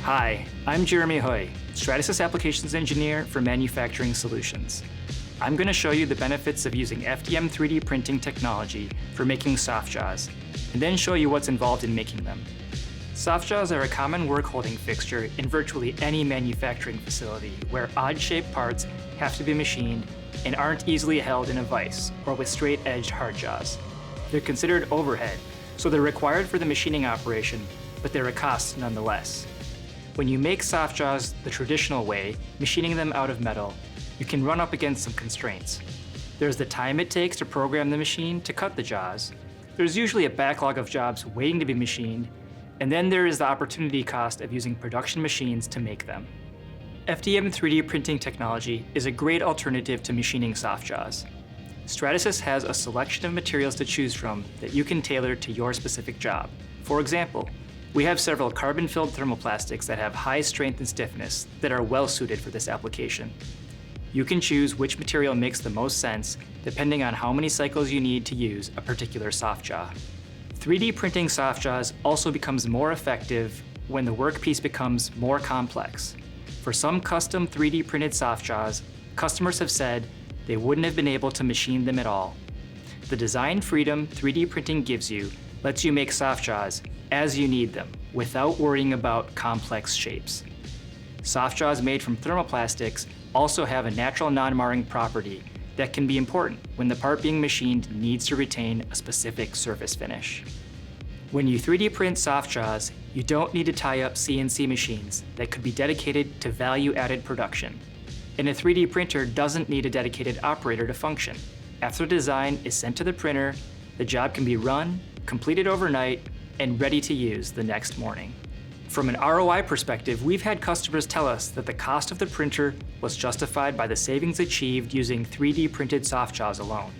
Hi, I'm Jeremy Hui, Stratasys Applications Engineer for Manufacturing Solutions. I'm going to show you the benefits of using FDM 3D printing technology for making soft jaws, and then show you what's involved in making them. Soft jaws are a common work holding fixture in virtually any manufacturing facility where odd-shaped parts have to be machined and aren't easily held in a vise or with straight-edged hard jaws. They're considered overhead, so they're required for the machining operation, but they're a cost nonetheless. When you make soft jaws the traditional way, machining them out of metal, you can run up against some constraints. There's the time it takes to program the machine to cut the jaws. There's usually a backlog of jobs waiting to be machined, and then there is the opportunity cost of using production machines to make them. FDM 3D printing technology is a great alternative to machining soft jaws. Stratasys has a selection of materials to choose from that you can tailor to your specific job. For example, we have several carbon-filled thermoplastics that have high strength and stiffness that are well suited for this application. You can choose which material makes the most sense depending on how many cycles you need to use a particular soft jaw. 3D printing soft jaws also becomes more effective when the workpiece becomes more complex. For some custom 3D printed soft jaws, customers have said they wouldn't have been able to machine them at all. The design freedom 3D printing gives you lets you make soft jaws as you need them without worrying about complex shapes. Soft jaws made from thermoplastics also have a natural non-marring property that can be important when the part being machined needs to retain a specific surface finish. When you 3D print soft jaws, you don't need to tie up CNC machines that could be dedicated to value-added production. And a 3D printer doesn't need a dedicated operator to function. After the design is sent to the printer, the job can be run, completed overnight, and ready to use the next morning. From an ROI perspective, we've had customers tell us that the cost of the printer was justified by the savings achieved using 3D printed soft jaws alone.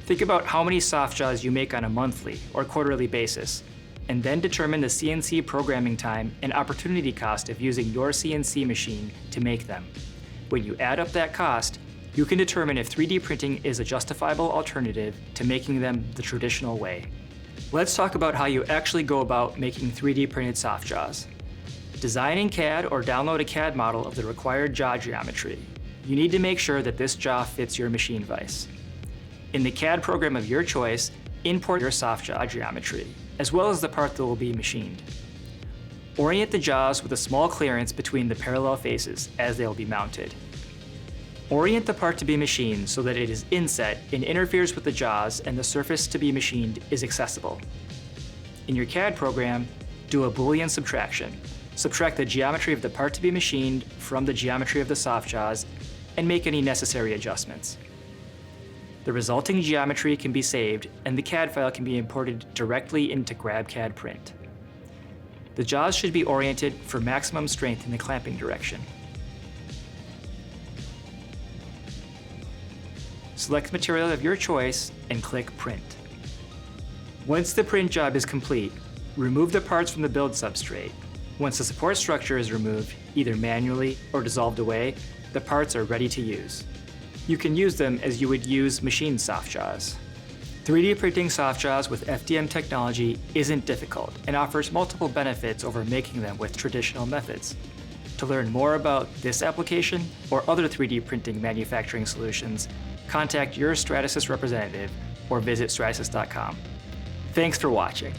Think about how many soft jaws you make on a monthly or quarterly basis, and then determine the CNC programming time and opportunity cost of using your CNC machine to make them. When you add up that cost, you can determine if 3D printing is a justifiable alternative to making them the traditional way. Let's talk about how you actually go about making 3D printed soft jaws. Design in CAD or download a CAD model of the required jaw geometry. You need to make sure that this jaw fits your machine vise. In the CAD program of your choice, import your soft jaw geometry, as well as the part that will be machined. Orient the jaws with a small clearance between the parallel faces as they will be mounted. Orient the part to be machined so that it is inset and interferes with the jaws and the surface to be machined is accessible. In your CAD program, do a Boolean subtraction. Subtract the geometry of the part to be machined from the geometry of the soft jaws and make any necessary adjustments. The resulting geometry can be saved and the CAD file can be imported directly into GrabCAD Print. The jaws should be oriented for maximum strength in the clamping direction. Select material of your choice and click Print. Once the print job is complete, remove the parts from the build substrate. Once the support structure is removed, either manually or dissolved away, the parts are ready to use. You can use them as you would use machined soft jaws. 3D printing soft jaws with FDM technology isn't difficult and offers multiple benefits over making them with traditional methods. To learn more about this application or other 3D printing manufacturing solutions, contact your Stratasys representative or visit stratasys.com. Thanks for watching.